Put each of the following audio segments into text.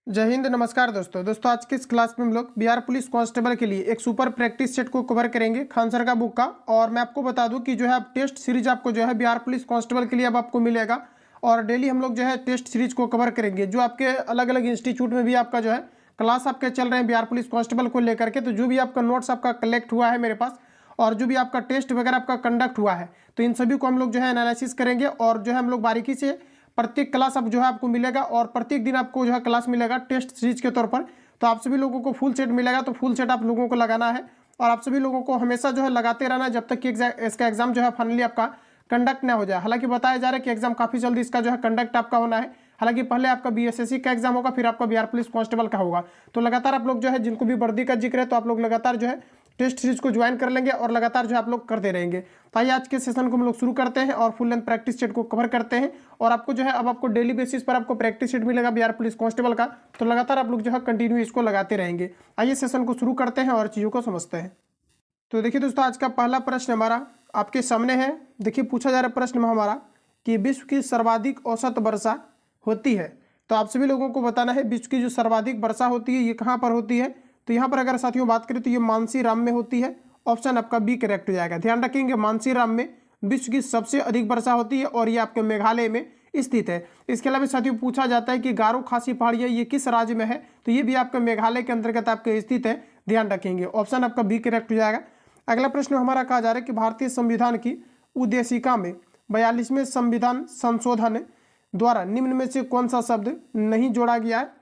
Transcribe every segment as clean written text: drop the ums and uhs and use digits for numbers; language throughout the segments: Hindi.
जय हिंद। नमस्कार दोस्तों आज की इस क्लास में हम लोग बिहार पुलिस कांस्टेबल के लिए एक सुपर प्रैक्टिस सेट को कवर करेंगे खान सर का बुक का। और मैं आपको बता दूं कि जो है आप टेस्ट सीरीज आपको जो है बिहार पुलिस कांस्टेबल के लिए अब आपको मिलेगा। और डेली हम लोग जो है टेस्ट सीरीज को कवर करेंगे। जो आपके अलग अलग इंस्टीट्यूट में भी आपका जो है क्लास आपके चल रहे हैं बिहार पुलिस कांस्टेबल को लेकर के, तो जो भी आपका नोट्स आपका कलेक्ट हुआ है मेरे पास और जो भी आपका टेस्ट वगैरह आपका कंडक्ट हुआ है, तो इन सभी को हम लोग जो है एनालिसिस करेंगे और जो है हम लोग बारीकी से प्रत्येक क्लास अब जो है आपको मिलेगा और प्रत्येक दिन आपको जो है क्लास मिलेगा टेस्ट सीरीज के तौर पर। तो आप सभी लोगों को फुल सेट मिलेगा, तो फुल सेट आप लोगों को लगाना है और आप सभी लोगों को हमेशा जो है लगाते रहना है जब तक कि इसका एग्जाम जो है फाइनली आपका कंडक्ट ना हो जाए। हालांकि बताया जा रहा है कि एग्जाम काफी जल्दी इसका जो है कंडक्ट आपका होना है। हालांकि पहले आपका बीएसएससी का एग्जाम होगा, फिर आपका बिहार पुलिस कांस्टेबल का होगा। तो लगातार आप लोग जो है जिनको भी वर्दी का जिक्र है तो आप लोग लगातार जो है टेस्ट सीरीज को ज्वाइन कर लेंगे और लगातार जो है आप लोग करते रहेंगे। तो आइए आज के सेशन को हम लोग शुरू करते हैं और फुल लेंथ प्रैक्टिस सेट को कवर करते हैं। और आपको जो है अब आपको डेली बेसिस पर आपको प्रैक्टिस सेट मिलेगा बिहार पुलिस कांस्टेबल का, तो लगातार आप लोग जो है कंटिन्यू इसको लगाते रहेंगे। आइए सेशन को शुरू करते हैं और चीज़ों को समझते हैं। तो देखिए दोस्तों, आज का पहला प्रश्न हमारा आपके सामने है। देखिए पूछा जा रहा है प्रश्न में हमारा कि विश्व की सर्वाधिक औसत वर्षा होती है। तो आप सभी लोगों को बताना है विश्व की जो सर्वाधिक वर्षा होती है ये कहाँ पर होती है। तो यहाँ पर अगर साथियों बात करें तो ये मानसीराम में होती है। ऑप्शन आपका बी करेक्ट हो जाएगा। ध्यान रखेंगे मानसीराम में विश्व की सबसे अधिक वर्षा होती है और ये आपके मेघालय में स्थित है। इसके अलावा साथियों पूछा जाता है कि गारो खासी पहाड़ियाँ ये किस राज्य में है, तो ये भी आपका मेघालय के अंतर्गत आपके स्थित है। ध्यान रखेंगे ऑप्शन आपका बी करेक्ट हो जाएगा। अगला प्रश्न हमारा कहा जा रहा है कि भारतीय संविधान की उद्देशिका में 42वें संविधान संशोधन द्वारा निम्न में से कौन सा शब्द नहीं जोड़ा गया है।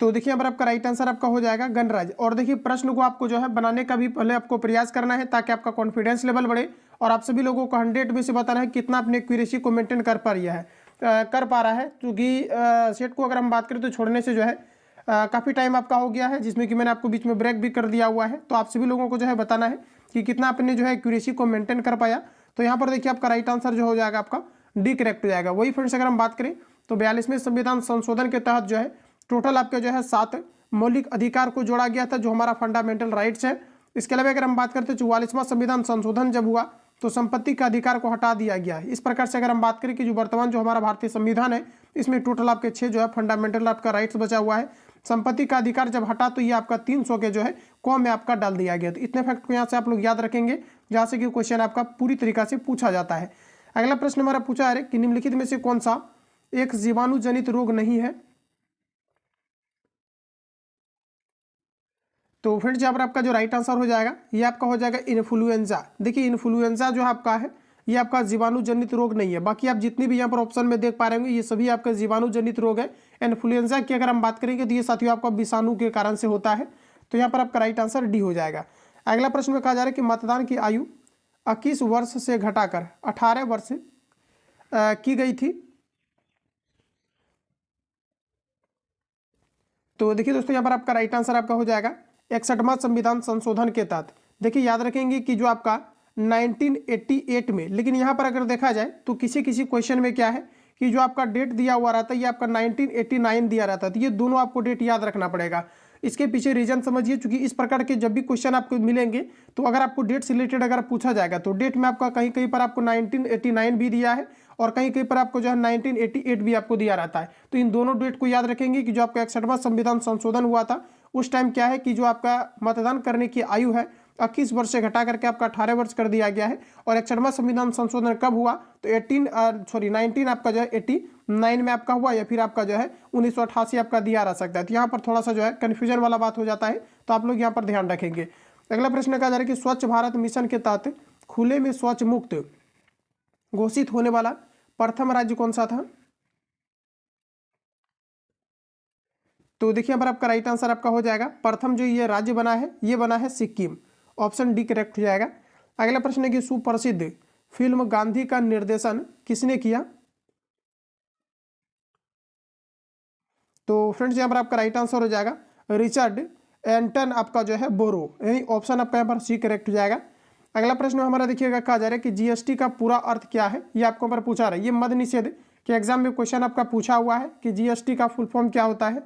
तो देखिए यहाँ पर आपका राइट आंसर आपका हो जाएगा गणराज्य। और देखिए प्रश्न को आपको जो है बनाने का भी पहले आपको प्रयास करना है ताकि आपका कॉन्फिडेंस लेवल बढ़े और आप सभी लोगों को 100 में से बताना है कितना अपने एक्यूरेसी को मेंटेन कर पा रहा है क्योंकि सेट को अगर हम बात करें तो छोड़ने से जो है काफ़ी टाइम आपका हो गया है, जिसमें कि मैंने आपको बीच में ब्रेक भी कर दिया हुआ है। तो आप सभी लोगों को जो है बताना है कि कितना आपने जो है एक्यूरेसी को मेंटेन कर पाया। तो यहाँ पर देखिए आपका राइट आंसर जो हो जाएगा आपका डी करेक्ट हो जाएगा। वही फ्रेंड्स अगर हम बात करें तो 42वें संविधान संशोधन के तहत जो है टोटल आपके जो है 7 मौलिक अधिकार को जोड़ा गया था जो हमारा फंडामेंटल राइट्स है। इसके अलावा अगर हम बात करते हैं 44वां संविधान संशोधन जब हुआ तो संपत्ति का अधिकार को हटा दिया गया है। इस प्रकार से अगर हम बात करें कि जो वर्तमान जो हमारा भारतीय संविधान है इसमें टोटल आपके 6 जो है फंडामेंटल आपका राइट्स बचा हुआ है। संपत्ति का अधिकार जब हटा तो ये आपका 300 के जो है कॉम में आपका डाल दिया गया। तो इतने फैक्ट को यहाँ से आप लोग याद रखेंगे जहाँ से कि क्वेश्चन आपका पूरी तरीका से पूछा जाता है। अगला प्रश्न हमारा पूछा है कि निम्नलिखित में से कौन सा एक जीवाणु रोग नहीं है। तो फ्रेंड्स यहाँ पर आपका जो राइट आंसर हो जाएगा ये आपका हो जाएगा इन्फ्लुएंजा। देखिए इन्फ्लुएंजा जो आपका है ये आपका जीवाणु जनित रोग नहीं है। बाकी आप जितनी भी यहाँ पर ऑप्शन में देख पा रहे होंगे ये सभी आपका जीवाणु जनित रोग है। इन्फ्लुएंजा की अगर हम बात करेंगे तो ये साथियों आपका विषाणु के कारण से होता है। तो यहाँ पर आपका राइट आंसर डी हो जाएगा। अगला प्रश्न में कहा जा रहा है कि मतदान की आयु 21 वर्ष से घटाकर 18 वर्ष की गई थी। तो देखिए दोस्तों यहाँ पर आपका राइट आंसर आपका हो जाएगा 61वां संविधान संशोधन के तहत। देखिए याद रखेंगे कि जो आपका 1988 में, लेकिन यहाँ पर अगर देखा जाए तो किसी किसी क्वेश्चन में क्या है कि जो आपका डेट दिया हुआ रहता है ये आपका 1989 दिया रहता है। तो ये दोनों आपको डेट याद रखना पड़ेगा। इसके पीछे रीजन समझिए, क्योंकि इस प्रकार के जब भी क्वेश्चन आपको मिलेंगे तो अगर आपको डेट से रिलेटेड अगर पूछा जाएगा तो डेट में आपका कहीं कहीं पर आपको 1989 भी दिया है और कहीं कहीं पर आपको जो है 1988 भी आपको दिया रहता है। तो इन दोनों डेट को याद रखेंगे कि जो आपका 61वां संविधान संशोधन हुआ था उस टाइम क्या है कि जो आपका मतदान करने की आयु है 21 वर्ष से घटा करके आपका 18 वर्ष कर दिया गया है। और 61वां संविधान संशोधन कब हुआ तो 19 आपका जो है 89 में आपका हुआ या फिर आपका जो है 1988 आपका दिया रह सकता है। तो यहाँ पर थोड़ा सा जो है कन्फ्यूजन वाला बात हो जाता है, तो आप लोग यहाँ पर ध्यान रखेंगे। अगला प्रश्न कहा जा रहा है कि स्वच्छ भारत मिशन के तहत खुले में शौच मुक्त घोषित होने वाला प्रथम राज्य कौन सा था। तो देखिए यहाँ पर आपका राइट आंसर आपका हो जाएगा प्रथम जो ये राज्य बना है ये बना है सिक्किम। ऑप्शन डी करेक्ट हो जाएगा। अगला प्रश्न है कि सुप्रसिद्ध फिल्म गांधी का निर्देशन किसने किया। तो फ्रेंड्स यहाँ पर आपका राइट आंसर हो जाएगा रिचर्ड एंटन आपका जो है बोरो, यानी ऑप्शन आपका यहाँ पर सी करेक्ट हो जाएगा। अगला प्रश्न हमारा देखिएगा कहा जा रहा है कि जीएसटी का पूरा अर्थ क्या है, ये आपको पर पूछा रहा है। ये मद निषेध के एग्जाम में क्वेश्चन आपका पूछा हुआ है कि जीएसटी का फुल फॉर्म क्या होता है।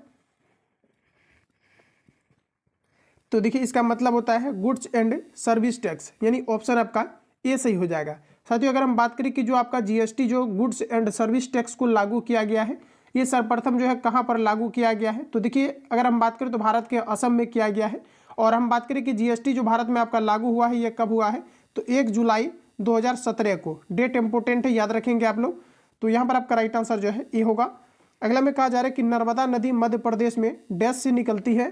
तो देखिए इसका मतलब होता है गुड्स एंड सर्विस टैक्स, यानी ऑप्शन आपका ए सही हो जाएगा। साथियों अगर हम बात करें कि जो आपका जीएसटी जो गुड्स एंड सर्विस टैक्स को लागू किया गया है ये सर्वप्रथम जो है कहाँ पर लागू किया गया है? तो देखिए अगर हम बात करें तो भारत के असम में किया गया है। और हम बात करें कि जीएसटी जो भारत में आपका लागू हुआ है ये कब हुआ है? तो 1 जुलाई 2017 को। डेट इंपोर्टेंट है, याद रखेंगे आप लोग। तो यहाँ पर आपका राइट आंसर जो है ये होगा। अगला में कहा जा रहा है कि नर्मदा नदी मध्य प्रदेश में डैश से निकलती है।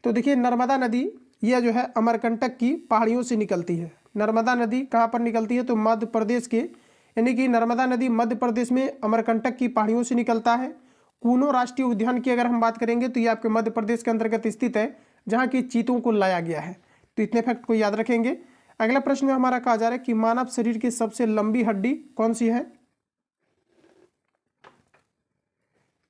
तो देखिए नर्मदा नदी यह जो है अमरकंटक की पहाड़ियों से निकलती है। नर्मदा नदी कहाँ पर निकलती है? तो मध्य प्रदेश के, यानी कि नर्मदा नदी मध्य प्रदेश में अमरकंटक की पहाड़ियों से निकलता है। कूनो राष्ट्रीय उद्यान की अगर हम बात करेंगे तो ये आपके मध्य प्रदेश के अंतर्गत स्थित है, जहाँ की चीतों को लाया गया है। तो इतने फैक्ट को याद रखेंगे। अगला प्रश्न में हमारा कहा जा रहा है कि मानव शरीर की सबसे लंबी हड्डी कौन सी है?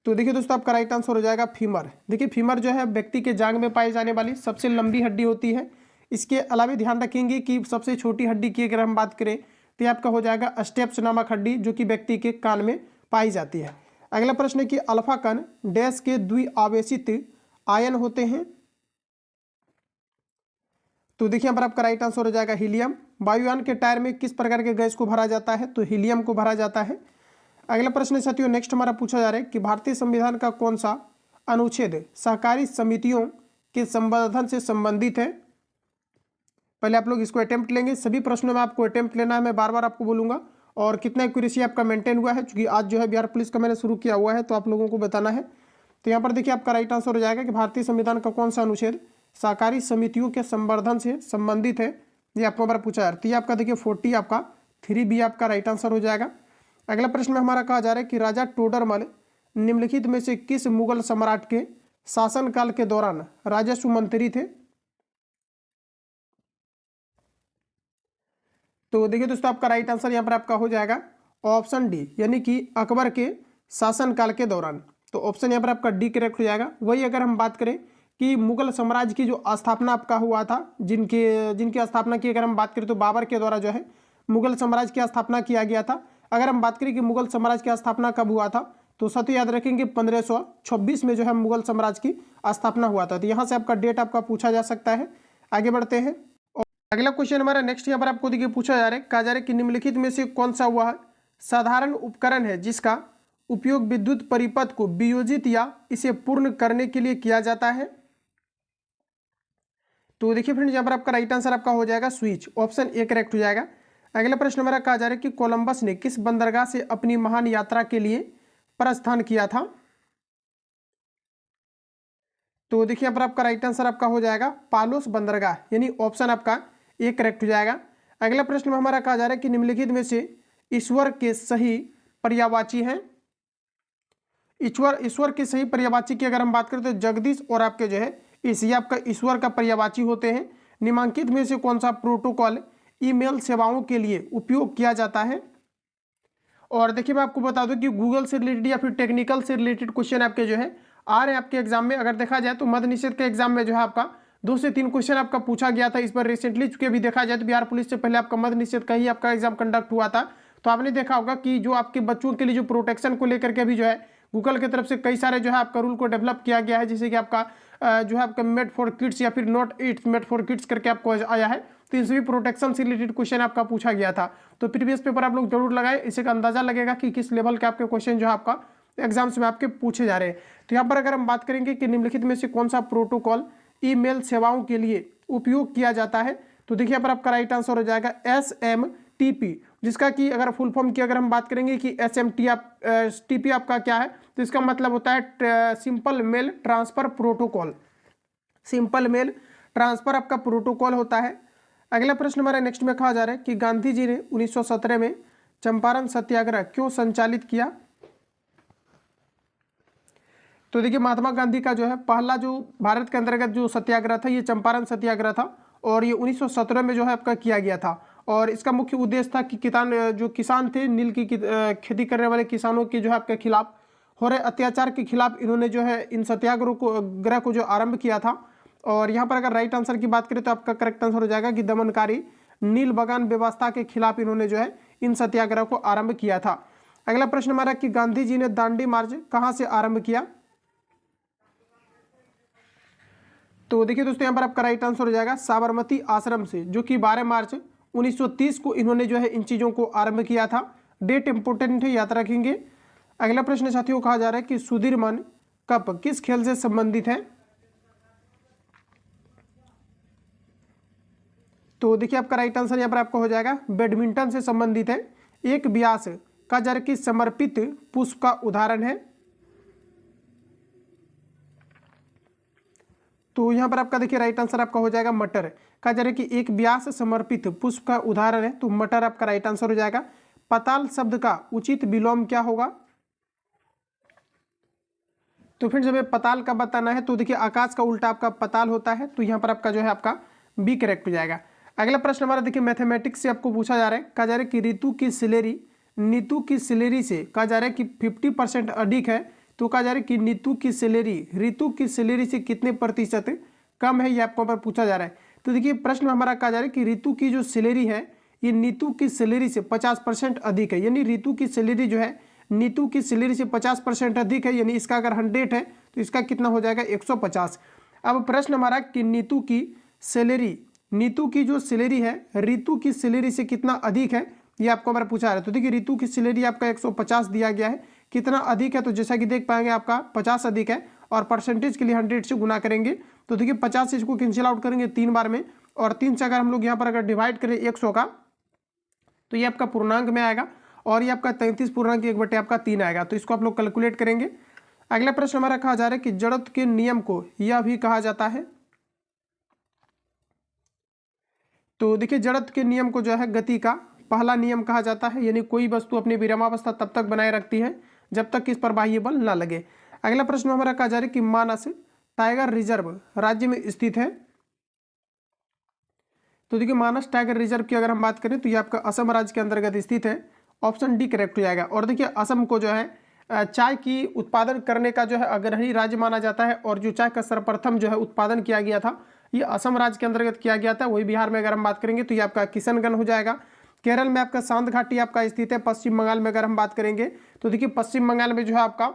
तो देखिए दोस्तों आपका राइट आंसर हो जाएगा फीमर। देखिए फीमर जो है व्यक्ति के जांग में पाई जाने वाली सबसे लंबी हड्डी होती है। इसके अलावा ध्यान रखेंगे कि सबसे छोटी हड्डी की अगर हम बात करें तो आपका हो जाएगा स्टेप्स नामक हड्डी, जो कि व्यक्ति के कान में पाई जाती है। अगला प्रश्न है कि अल्फा कण डैश के द्विआवेशित आयन होते हैं। तो देखिए यहाँ पर आपका राइट आंसर हो जाएगा हीलियम। वायुयान के टायर में किस प्रकार के गैस को भरा जाता है? तो हीलियम को भरा जाता है। अगला प्रश्न है साथियों, नेक्स्ट हमारा पूछा जा रहा है कि भारतीय संविधान का कौन सा अनुच्छेद सहकारी समितियों के संवर्धन से संबंधित है? पहले आप लोग इसको अटेम्प्ट लेंगे। सभी प्रश्नों में आपको अटेम्प्ट लेना है, मैं बार बार आपको बोलूंगा। और कितना एक्यूरेसी आपका मेंटेन हुआ है, क्योंकि आज जो है बिहार पुलिस का मैंने शुरू किया हुआ है, तो आप लोगों को बताना है। तो यहाँ पर देखिए आपका राइट आंसर हो जाएगा कि भारतीय संविधान का कौन सा अनुच्छेद सहकारी समितियों के संवर्धन से संबंधित है। ये आपको बार पूछा है। तो ये आपका देखिए 40 आपका 3B आपका राइट आंसर हो जाएगा। अगला प्रश्न में हमारा कहा जा रहा है कि राजा टोडरमल निम्नलिखित में से किस मुगल सम्राट के शासनकाल के दौरान राजस्व मंत्री थे? तो देखिए दोस्तों आपका राइट आंसर यहाँ पर आपका हो जाएगा ऑप्शन डी, यानी कि अकबर के शासनकाल के दौरान। तो ऑप्शन यहाँ पर आपका डी करेक्ट हो जाएगा। वही अगर हम बात करें कि मुगल साम्राज्य की जो स्थापना आपका हुआ था, जिनकी स्थापना की अगर हम बात करें तो बाबर के द्वारा जो है मुगल साम्राज्य की स्थापना किया गया था। अगर हम बात करें कि मुगल साम्राज्य की स्थापना कब हुआ था, तो साथ याद रखेंगे 1526 में जो है मुगल साम्राज्य की स्थापना हुआ था। तो यहाँ से आपका डेट आपका पूछा जा सकता है। आगे बढ़ते हैं। और अगला क्वेश्चन हमारा नेक्स्ट यहाँ पर आपको देखिए पूछा जा रहा है, कहा जा रहा है कि निम्नलिखित में से कौन सा वह साधारण उपकरण है जिसका उपयोग विद्युत परिपथ को वियोजित या इसे पूर्ण करने के लिए किया जाता है? तो देखिए फ्रेंड्स यहाँ पर आपका राइट आंसर आपका हो जाएगा स्विच। ऑप्शन ए करेक्ट हो जाएगा। अगला प्रश्न हमारा कहा जा रहा है कि कोलंबस ने किस बंदरगाह से अपनी महान यात्रा के लिए प्रस्थान किया था? तो देखिए यहाँ पर आपका राइट आंसर आपका हो जाएगा पालोस बंदरगाह, यानी ऑप्शन आपका ए करेक्ट हो जाएगा। अगला प्रश्न में हमारा कहा जा रहा है कि निम्नलिखित में से ईश्वर के सही पर्यायवाची हैं। ईश्वर के सही पर्यायवाची की अगर हम बात करें तो जगदीश और आपके जो है इसी आपका ईश्वर का पर्यायवाची होते हैं। निम्नलिखित में से कौन सा प्रोटोकॉल ईमेल सेवाओं के लिए उपयोग किया जाता है? और देखिए मैं आपको बता दूं कि गूगल से रिलेटेड या फिर टेक्निकल से रिलेटेड क्वेश्चन आपके जो है आ रहे हैं आपके एग्जाम में। अगर देखा जाए तो मद्य निषेध के एग्जाम में जो है आपका 2 से 3 क्वेश्चन आपका पूछा गया था इस पर रिसेंटली, चूंकि अभी देखा जाए तो बिहार पुलिस से पहले आपका मद्य निषेध का ही आपका एग्जाम कंडक्ट हुआ था। तो आपने देखा होगा कि जो आपके बच्चों के लिए जो प्रोटेक्शन को लेकर के अभी जो है गूगल की तरफ से कई सारे जो है आपका रूल को डेवलप किया गया है, जैसे कि आपका जो है आपका मेड फॉर किड्स या फिर not it's made for kids करके आपको आया है। तो इन सभी प्रोटेक्शन से रिलेटेड क्वेश्चन आपका पूछा गया था। तो प्रीवियस पेपर आप लोग जरूर लगाए, इससे का अंदाजा लगेगा कि किस लेवल के आपके क्वेश्चन जो है आपका एग्जाम्स में आपके पूछे जा रहे हैं। तो यहाँ पर अगर हम बात करेंगे कि निम्नलिखित में से कौन सा प्रोटोकॉल ईमेल सेवाओं के लिए उपयोग किया जाता है, तो देखिए यहाँ पर आपका राइट आंसर हो जाएगा SMTP, जिसका कि अगर फुल फॉर्म की अगर हम बात करेंगे कि SMTP आपका क्या है, तो इसका मतलब होता है simple mail transfer protocol. Simple mail transfer आपका प्रोटोकॉल होता है। अगला प्रश्न हमारा नेक्स्ट में कहा जा रहा है कि गांधी जी ने 1917 में चंपारण सत्याग्रह क्यों संचालित किया? तो देखिए महात्मा गांधी का जो है पहला जो भारत के अंतर्गत जो सत्याग्रह था ये चंपारण सत्याग्रह था, और ये 1917 में जो है आपका किया गया था। और इसका मुख्य उद्देश्य था कि किसान थे, नील की खेती करने वाले किसानों के जो है आपके खिलाफ हो रहे अत्याचार के खिलाफ इन्होंने जो है इन सत्याग्रह को जो आरंभ किया था। और यहाँ पर अगर राइट आंसर की बात करें तो आपका करेक्ट आंसर हो जाएगा कि दमनकारी नील बगान व्यवस्था के खिलाफ इन्होंने जो है इन सत्याग्रह को आरंभ किया था। अगला प्रश्न हमारा कि गांधी जी ने दांडी मार्च कहाँ से आरंभ किया? तो देखिए दोस्तों यहाँ पर आपका राइट आंसर हो जाएगा साबरमती आश्रम से, जो कि 12 मार्च 1930 को इन्होंने जो है इन चीज़ों को आरंभ किया था। डेट इंपोर्टेंट है, याद रखेंगे। अगला प्रश्न साथियों कहा जा रहा है कि सुदीर्मन कप किस खेल से संबंधित है। तो देखिए आपका राइट आंसर यहाँ पर आपका हो जाएगा बैडमिंटन से संबंधित है। एक व्यास का जर की समर्पित पुष्प का उदाहरण है। तो यहाँ पर आपका देखिए राइट आंसर आपका हो जाएगा मटर। का जर की एक व्यास समर्पित पुष्प का उदाहरण है, तो मटर आपका राइट आंसर हो जाएगा। पताल शब्द का उचित विलोम क्या होगा। तो फिर जब पताल का बताना है तो देखिए आकाश का उल्टा आपका पताल होता है, तो यहाँ पर आपका जो है आपका बी करेक्ट हो जाएगा। अगला प्रश्न हमारा देखिए मैथमेटिक्स से आपको पूछा जा रहा है। कहा जा रहा है कि ऋतु की सैलरी नीतू की सैलरी से कहा जा रहा है कि 50% अधिक है। तो कहा जा रहा है कि नीतू की सैलरी ऋतु की सैलरी से कितने प्रतिशत कम है, ये आपको पर पूछा जा रहा है। तो देखिए प्रश्न हमारा कहा जा रहा है कि ऋतु की जो सैलरी है ये नीतू की सैलरी से 50% अधिक है, यानी ऋतु की सैलरी जो है नीतू की सैलरी से 50% अधिक है, यानी इसका अगर 100 है तो इसका कितना हो जाएगा 150। अब प्रश्न हमारा कि नीतू की सैलरी, नीतू की जो सैलरी है ऋतु की सैलरी से कितना अधिक है, ये आपको हमारा पूछा है। तो देखिए ऋतु की सैलरी आपका 150 दिया गया है, कितना अधिक है तो जैसा कि देख पाएंगे आपका 50 अधिक है, और परसेंटेज के लिए 100 से गुना करेंगे। तो देखिए 50 से इसको कैंसिल आउट करेंगे 3 बार में, और 3 से अगर हम लोग यहाँ पर अगर डिवाइड करें 100 का, तो ये आपका पूर्णांक में आएगा, और ये आपका 33.1 आपका 3 आएगा। तो इसको आप लोग कैलकुलेट करेंगे। अगला प्रश्न हमारा कहा जा रहा है कि जड़त्व के नियम को यह भी कहा जाता है। तो देखिए जड़त्व के नियम को जो है गति का पहला नियम कहा जाता है, यानी कोई वस्तु अपनी विरामावस्था तब तक बनाए रखती है जब तक कि इस पर बाह्य बल न लगे। अगला प्रश्न हमारा कहा जा रहा है कि मानस टाइगर रिजर्व राज्य में स्थित है। तो देखिए मानस टाइगर रिजर्व की अगर हम बात करें तो ये आपका असम राज्य के अंतर्गत स्थित है। ऑप्शन डी करेक्ट हो जाएगा। और देखिए असम को जो है चाय की उत्पादन करने का जो है अग्रणी राज्य माना जाता है, और जो चाय का सर्वप्रथम जो है उत्पादन किया गया था ये असम राज्य के अंतर्गत किया गया था। वही बिहार में अगर हम बात करेंगे तो ये आपका किशनगंज हो जाएगा। केरल में आपका सांत घाटी आपका स्थित है। पश्चिम बंगाल में अगर हम बात करेंगे तो देखिए पश्चिम बंगाल में जो है आपका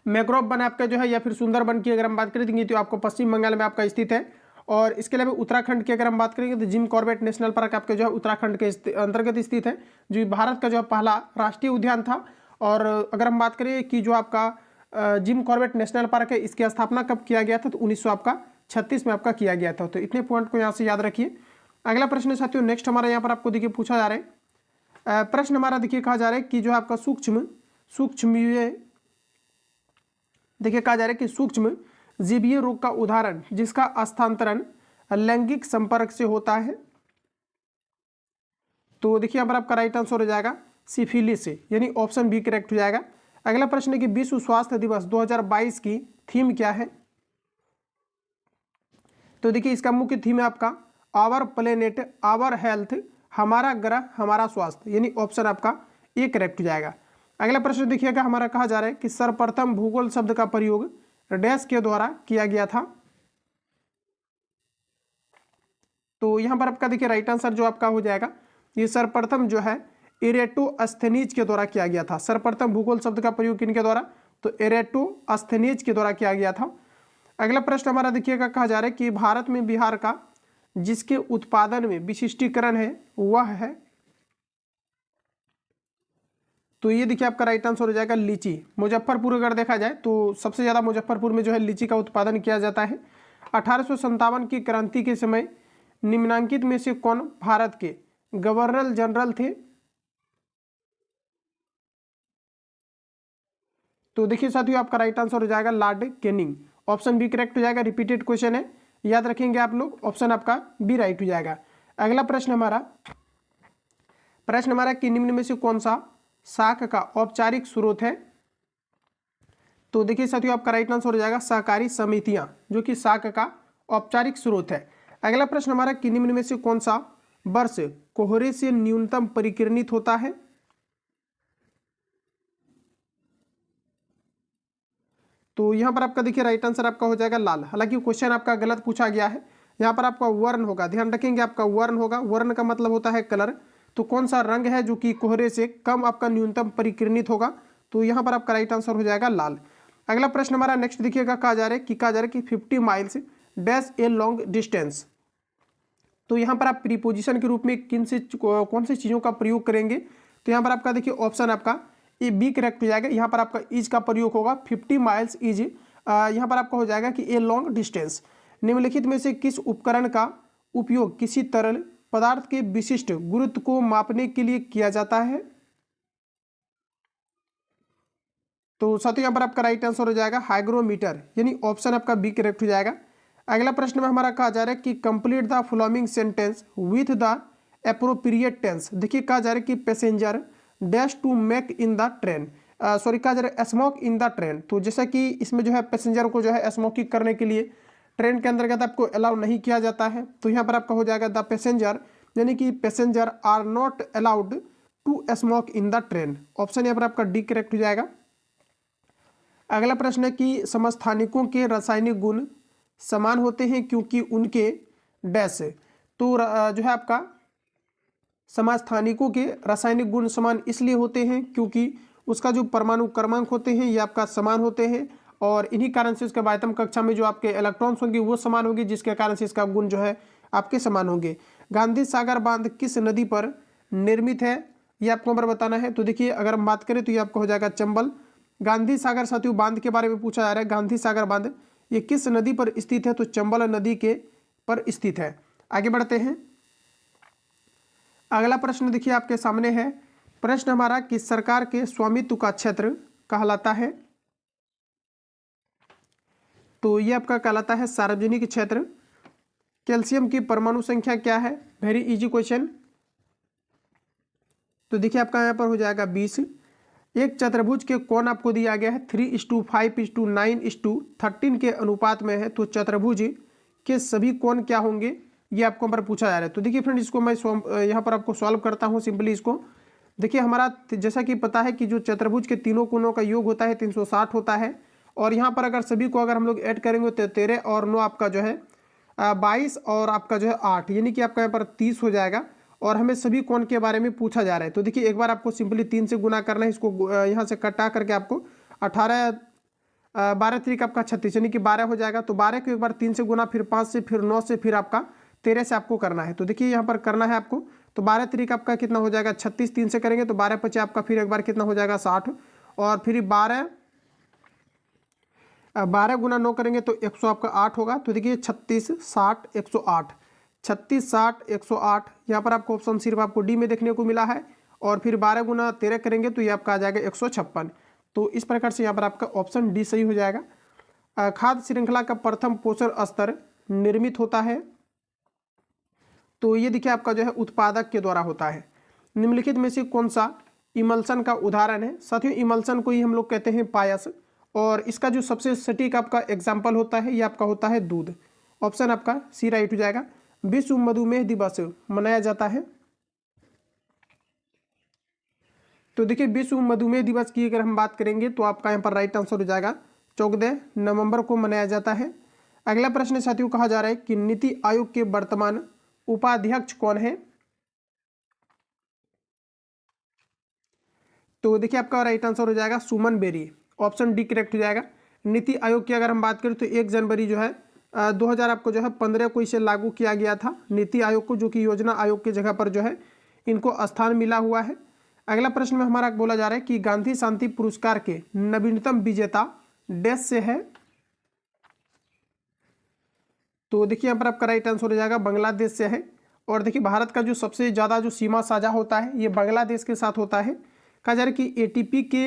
मैग्रोव वन आपका जो है, या फिर सुंदरबन की अगर हम बात करेंगे तो आपको पश्चिम बंगाल में आपका स्थित है। और इसके अलावा उत्तराखंड की अगर हम बात करेंगे तो जिम कॉर्बेट नेशनल पार्क आपके जो है उत्तराखंड के अंतर्गत स्थित है, जो भारत का जो है पहला राष्ट्रीय उद्यान था। और अगर हम बात करें कि जो आपका जिम कॉर्बेट नेशनल पार्क है इसकी स्थापना कब किया गया था, तो 1936 में आपका किया गया था। तो इतने पॉइंट को यहाँ से याद रखिए। अगला प्रश्न साथियों नेक्स्ट हमारा यहाँ पर आपको देखिए पूछा जा रहा है। प्रश्न हमारा देखिए कहा जा रहा है कि जो आपका सूक्ष्म देखिए कहा जा रहा है कि सूक्ष्म जीवीय रोग का उदाहरण जिसका स्थानांतरण लैंगिक संपर्क से होता है। तो देखिए यहाँ पर आपका राइट आंसर हो जाएगा सिफिलिस से, यानी ऑप्शन बी करेक्ट हो जाएगा। अगला प्रश्न है कि विश्व स्वास्थ्य दिवस 2022 की थीम क्या है। तो देखिए इसका मुख्य थीम है आपका आवर प्लेनेट आवर हेल्थ, हमारा ग्रह हमारा स्वास्थ्य, यानी ऑप्शन आपका ए करेक्ट हो जाएगा। अगला प्रश्न देखिएगा हमारा कहा जा रहा है कि सर्वप्रथम भूगोल शब्द का प्रयोग डैश के द्वारा किया गया था। तो यहां पर आपका देखिए राइट आंसर जो आपका हो जाएगा ये सर्वप्रथम जो है एरेटोस्थेनीज के द्वारा किया गया था। सर्वप्रथम भूगोल शब्द का प्रयोग किनके द्वारा, तो एरेटोस्थेनीज के द्वारा किया गया था। अगला प्रश्न हमारा देखिएगा कहा जा रहा है कि भारत में बिहार का जिसके उत्पादन में विशिष्टीकरण है वह है। तो ये देखिए आपका राइट आंसर हो जाएगा लीची। मुजफ्फरपुर अगर देखा जाए तो सबसे ज़्यादा मुजफ्फरपुर में जो है लीची का उत्पादन किया जाता है। 1857 की क्रांति के समय निम्नांकित में से कौन भारत के गवर्नर जनरल थे। तो देखिए साथियों आपका राइट आंसर हो जाएगा Lord Canning. Option B correct हो जाएगा। रिपीटेड क्वेश्चन है, याद रखेंगे आप लोग, ऑप्शन आपका बी राइट हो जाएगा। अगला प्रश्न हमारा कि निम्न में से कौन सा शाख का औपचारिक स्रोत है। तो देखिए साथियों आपका राइट आंसर हो जाएगा सहकारी समितियां, जो कि शाख का औपचारिक स्रोत है। अगला प्रश्न हमारा कि निम्न में से कौन सा वर्ष कोहरे से न्यूनतम परिकिरणित होता है। तो यहां पर आपका देखिए राइट आंसर आपका हो जाएगा लाल। हालांकि क्वेश्चन आपका गलत पूछा गया है, यहाँ पर आपका वर्ण होगा, ध्यान रखेंगे आपका वर्ण होगा। वर्ण का मतलब होता है कलर। तो कौन सा रंग है जो कि कोहरे से कम आपका न्यूनतम परिकिरणित होगा, तो यहाँ पर आपका राइट आंसर हो जाएगा लाल। अगला प्रश्न हमारा नेक्स्ट देखिएगा कहा जा रहा है कि 50 miles dash a long distance. तो यहाँ पर आप प्रीपोजिशन के रूप में कौन सी चीज़ों का प्रयोग करेंगे, तो यहाँ पर आपका देखिए ऑप्शन आपका ए बी करेक्ट हो जाएगा। यहाँ पर आपका इज का प्रयोग होगा, 50 माइल्स इज यहाँ पर आपका हो जाएगा कि ए लॉन्ग डिस्टेंस। निम्नलिखित में से किस उपकरण का उपयोग किसी तरल पदार्थ के विशिष्ट गुरुत्व को मापने के लिए किया जाता है? तो साथियों यहाँ पर आपका राइट आंसर हो जाएगा हाइग्रोमीटर, यानी ऑप्शन आपका बी करेक्ट हो जाएगा। अगला प्रश्न में हमारा कहा जा रहा है कि complete the following sentence with the appropriate tense. देखिए कहा जा रहा है कि passenger dash to make in the train, sorry कहा जा रहा है स्मोक इन द ट्रेन। तो जैसा कि इसमें जो है पैसेंजर को जो है स्मोकिंग करने के लिए ट्रेन के अंतर्गत आपको अलाउ नहीं किया जाता है, तो यहाँ पर आपका हो जाएगा द पैसेंजर, यानी कि passenger are not allowed to smoke in the train. Option यहाँ पर आपका डी करेक्ट हो जाएगा। अगला प्रश्न है कि समस्थानिकों के रासायनिक गुण समान होते हैं क्योंकि उनके डैश। तो जो है आपका समस्थानिकों के रासायनिक गुण समान इसलिए होते हैं क्योंकि उसका जो परमाणु क्रमांक होते हैं ये आपका समान होते हैं, और इन्हीं कारण से इसके बाह्यतम कक्षा में जो आपके इलेक्ट्रॉन्स होंगे वो समान होंगे, जिसके कारण से इसका गुण जो है आपके समान होंगे। गांधी सागर बांध किस नदी पर निर्मित है, ये आपको नंबर बताना है। तो देखिए अगर हम बात करें तो ये आपका हो जाएगा चंबल। गांधी सागर साथियों बांध के बारे में पूछा जा रहा है, गांधी सागर बांध ये किस नदी पर स्थित है? तो चंबल नदी के पर स्थित है। आगे बढ़ते हैं। अगला प्रश्न देखिए आपके सामने है। प्रश्न हमारा कि सरकार के स्वामित्व का क्षेत्र कहलाता है? तो ये आपका कहलाता है सार्वजनिक क्षेत्र। कैल्शियम की परमाणु संख्या क्या है? Very easy question. तो देखिए आपका यहाँ पर हो जाएगा 20। एक चतुर्भुज के कोण आपको दिया गया है 3:5:9:13 के अनुपात में है, तो चतुर्भुज के सभी कोण क्या होंगे ये आपको पर पूछा जा रहा है। तो देखिए फ्रेंड इसको मैं यहाँ पर आपको सॉल्व करता हूँ सिंपली। इसको देखिए हमारा जैसा कि पता है कि जो चतुर्भुज के तीनों कोणों का योग होता है 360 होता है, और यहाँ पर अगर सभी को अगर हम लोग ऐड करेंगे तो 13 और 9 आपका जो है 22 और आपका जो है 8, यानी कि आपका यहाँ पर 30 हो जाएगा, और हमें सभी कोण के बारे में पूछा जा रहा है। तो देखिए एक बार आपको सिंपली 3 से गुना करना है, इसको यहाँ से कटा करके आपको 18 12 तरीक आपका 36 यानी कि 12 हो जाएगा। तो 12 को एक बार 3 से गुना, फिर 5 से, फिर 9 से, फिर आपका 13 से आपको करना है। तो देखिए यहाँ पर करना है आपको, तो 12 तरीक आपका कितना हो जाएगा 36, 3 से करेंगे तो 12 5 आपका फिर एक बार कितना हो जाएगा 60, और फिर 12 गुना 9 करेंगे तो 100 आपका 8 होगा। तो देखिए 36 60 108, 36 60 108 यहाँ पर आपको ऑप्शन सिर्फ आपको डी में देखने को मिला है, और फिर 12 गुना 13 करेंगे तो ये आपका आ जाएगा 156। तो इस प्रकार से यहाँ पर आपका ऑप्शन डी सही हो जाएगा। खाद्य श्रृंखला का प्रथम पोषण स्तर निर्मित होता है? तो ये देखिए आपका जो है उत्पादक के द्वारा होता है। निम्नलिखित में से कौन सा इमल्सन का उदाहरण है? साथियों इमल्सन को ही हम लोग कहते हैं पायस, और इसका जो सबसे सटीक आपका एग्जाम्पल होता है ये आपका होता है दूध। ऑप्शन आपका सी राइट हो जाएगा। विश्व मधुमेह दिवस मनाया जाता है? तो देखिए विश्व मधुमेह दिवस की अगर हम बात करेंगे तो आपका यहाँ पर राइट आंसर हो जाएगा 14 नवंबर को मनाया जाता है। अगला प्रश्न साथियों कहा जा रहा है कि नीति आयोग के वर्तमान उपाध्यक्ष कौन है? तो देखिए आपका राइट आंसर हो जाएगा सुमन बेरी। ऑप्शन डी करेक्ट हो जाएगा। नीति आयोग की अगर हम बात करें तो 1 जनवरी जो है 2000 आपको जो है 15 को इसे लागू किया गया था नीति आयोग को, जो कि योजना आयोग की जगह पर जो है इनको स्थान मिला हुआ है। अगला प्रश्न में हमारा बोला जा रहा है कि गांधी शांति पुरस्कार के नवीनतम विजेता डैश से है? तो देखिए यहाँ पर आपका राइट आंसर हो जाएगा बांग्लादेश से है। और देखिए भारत का जो सबसे ज़्यादा जो सीमा साझा होता है ये बांग्लादेश के साथ होता है। कहा जा रहा है कि एटीपी के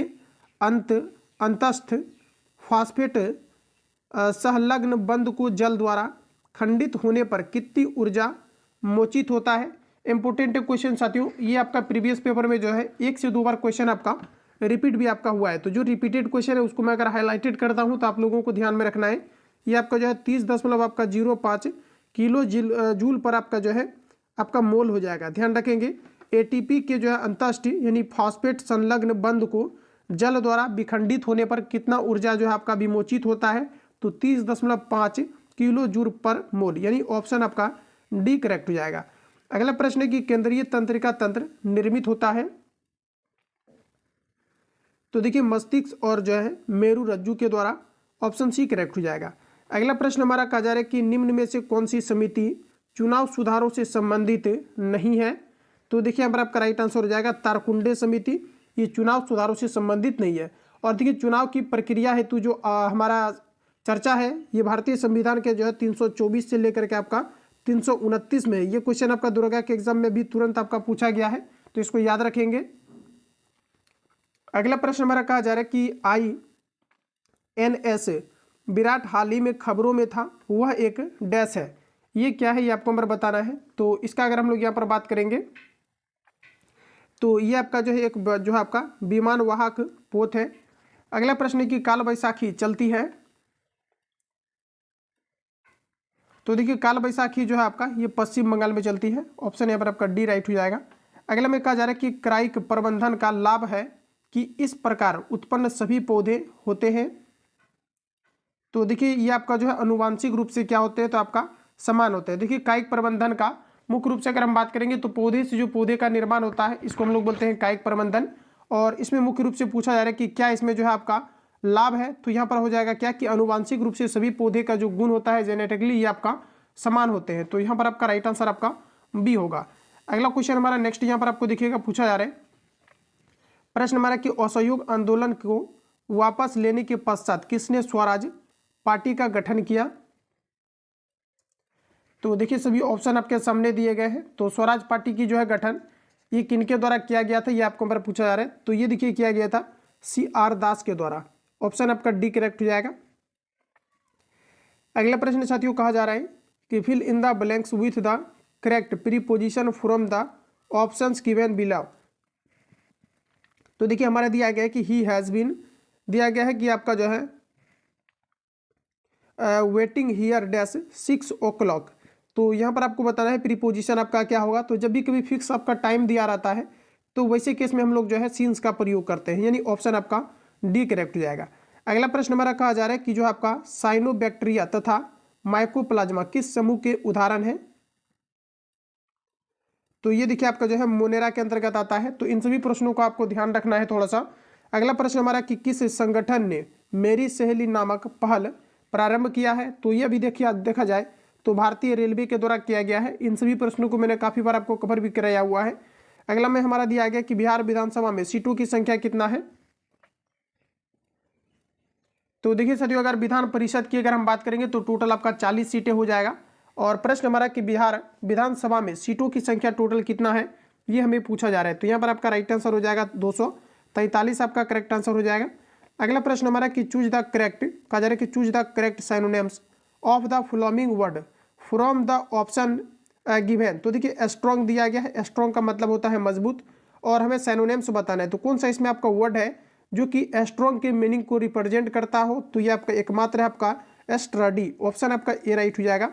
अंतस्थ फॉस्फेट संलग्न बंध को जल द्वारा खंडित होने पर कितनी ऊर्जा मोचित होता है? इंपोर्टेंट क्वेश्चन साथियों, ये आपका प्रीवियस पेपर में जो है 1 से 2 बार क्वेश्चन आपका रिपीट भी आपका हुआ है। तो जो रिपीटेड क्वेश्चन है उसको मैं अगर हाईलाइटेड करता हूँ तो आप लोगों को ध्यान में रखना है। ये आपका जो है 30.05 किलो जूल पर आपका जो है आपका मोल हो जाएगा। ध्यान रखेंगे एटीपी के जो है अंतस्थ यानी फॉस्फेट संलग्न बंध को जल द्वारा विखंडित होने पर कितना ऊर्जा जो है आपका विमोचित होता है? तो 30.5 किलो जूल पर मोल, यानी ऑप्शन आपका डी करेक्ट हो जाएगा। अगला प्रश्न है कि केंद्रीय तंत्रिका तंत्र निर्मित होता है? तो देखिए मस्तिष्क और जो है मेरु रज्जु के द्वारा। ऑप्शन सी करेक्ट हो जाएगा। अगला प्रश्न हमारा कहा जा रहा है कि निम्न में से कौन सी समिति चुनाव सुधारों से संबंधित नहीं है? तो देखिए यहाँ पर आपका राइट आंसर हो जाएगा तारकुंडे समिति। ये चुनाव सुधारों से संबंधित नहीं है। और देखिए चुनाव की प्रक्रिया हेतु जो हमारा चर्चा है, ये भारतीय संविधान के जो है 324 से लेकर के आपका 329 में, ये क्वेश्चन आपका दुर्गा के एग्जाम में भी तुरंत आपका पूछा गया है, तो इसको याद रखेंगे। अगला प्रश्न हमारा कहा जा रहा है कि INS विराट हाल ही में खबरों में था, वह एक डैश है, ये क्या है, ये आपको हमारा बताना है। तो इसका अगर हम लोग यहाँ पर बात करेंगे तो ये आपका जो है एक जो है आपका विमान वाहक पोत है। अगला प्रश्न है कि काल बैसाखी चलती है, तो देखिए काल बैसाखी जो है आपका ये पश्चिम बंगाल में चलती है। ऑप्शन यहाँ पर आपका डी राइट हो जाएगा। अगला में कहा जा रहा है कि क्राइक प्रबंधन का लाभ है कि इस प्रकार उत्पन्न सभी पौधे होते हैं। तो देखिए ये आपका जो है अनुवांशिक रूप से क्या होते हैं, तो आपका समान होते हैं। देखिए कायिक प्रबंधन का मुख्य रूप से अगर हम बात करेंगे तो पौधे से जो पौधे का निर्माण होता है इसको हम लोग बोलते हैं कायिक प्रबंधन। और इसमें मुख्य रूप से पूछा जा रहा है कि क्या इसमें जो है आपका लाभ है, तो यहाँ पर हो जाएगा क्या कि अनुवांशिक रूप से सभी पौधे का जो गुण होता है जेनेटिकली ये आपका समान होते हैं। तो यहाँ पर आपका राइट आंसर आपका बी होगा। अगला क्वेश्चन हमारा नेक्स्ट यहाँ पर आपको देखिएगा पूछा जा रहा है। प्रश्न हमारा कि असहयोग आंदोलन को वापस लेने के पश्चात किसने स्वराज पार्टी का गठन किया। तो देखिए सभी ऑप्शन आपके सामने दिए गए हैं। तो स्वराज पार्टी की जो है गठन ये किनके द्वारा किया गया था, ये आपको पर पूछा जा रहा है। तो ये देखिए किया गया था CR दास के द्वारा। ऑप्शन आपका डी करेक्ट हो जाएगा। अगला प्रश्न साथियों कहा जा रहा है कि fill in the blanks with the correct preposition from the options given below. तो देखिए हमारा दिया गया है कि ही हैज़ बीन, दिया गया है कि आपका जो है वेटिंग हियर डैश 6 o'clock। तो यहाँ पर आपको बताना है प्रीपोजिशन आपका क्या होगा। तो जब भी कभी फिक्स आपका टाइम दिया रहता है तो वैसे केस में हम लोग जो है सीन्स का प्रयोग करते हैं, यानी ऑप्शन आपका डी करेक्ट हो जाएगा। अगला प्रश्न हमारा कहा जा रहा है कि जो आपका साइनोबैक्टीरिया तथा माइकोप्लाज्मा किस समूह के उदाहरण है। तो ये देखिए आपका जो है मोनेरा के अंतर्गत आता है। तो इन सभी प्रश्नों को आपको ध्यान रखना है थोड़ा सा। अगला प्रश्न हमारा कि किस संगठन ने मेरी सहेली नामक पहल प्रारंभ किया है। तो ये भी देखिए देखा जाए तो भारतीय रेलवे के द्वारा किया गया है। इन सभी प्रश्नों को मैंने काफ़ी बार आपको कवर भी कराया हुआ है। अगला में हमारा दिया गया कि बिहार विधानसभा में सीटों की संख्या कितना है। तो देखिए साथियों अगर विधान परिषद की अगर हम बात करेंगे तो टोटल आपका 40 सीटें हो जाएगा। और प्रश्न हमारा कि बिहार विधानसभा में सीटों की संख्या टोटल कितना है ये हमें पूछा जा रहा है। तो यहाँ पर आपका राइट आंसर हो जाएगा 243 आपका करेक्ट आंसर हो जाएगा। अगला प्रश्न हमारा कि चूज द करेक्ट, कहा जा रहा है कि choose the correct synonyms of the following word from the option given. तो देखिए स्ट्रॉन्ग दिया गया है, स्ट्रॉन्ग का मतलब होता है मजबूत, और हमें साइनोनिम्स बताना है। तो कौन सा इसमें आपका वर्ड है जो कि स्ट्रॉन्ग के मीनिंग को रिप्रेजेंट करता हो। तो ये आपका एकमात्र है आपका स्टडी। ऑप्शन आपका ए राइट हो जाएगा।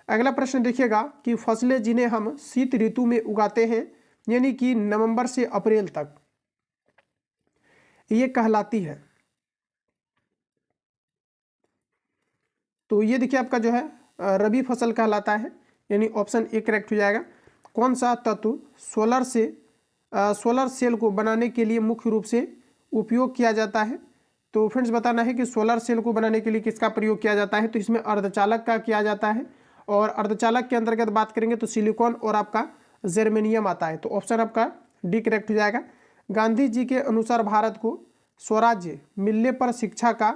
अगला प्रश्न देखिएगा कि फसलें जिन्हें हम शीत ऋतु में उगाते हैं यानी कि नवंबर से अप्रैल तक, ये कहलाती है। तो ये देखिए आपका जो है रबी फसल कहलाता है, यानी ऑप्शन ए करेक्ट हो जाएगा। कौन सा तत्व सोलर सेल को बनाने के लिए मुख्य रूप से उपयोग किया जाता है। तो फ्रेंड्स बताना है कि सोलर सेल को बनाने के लिए किसका प्रयोग किया जाता है। तो इसमें अर्धचालक का किया जाता है, और अर्धचालक के अंतर्गत बात करेंगे तो सिलिकॉन और आपका जर्मेनियम आता है। तो ऑप्शन आपका डी करेक्ट हो जाएगा। गांधी जी के अनुसार भारत को स्वराज्य मिलने पर शिक्षा का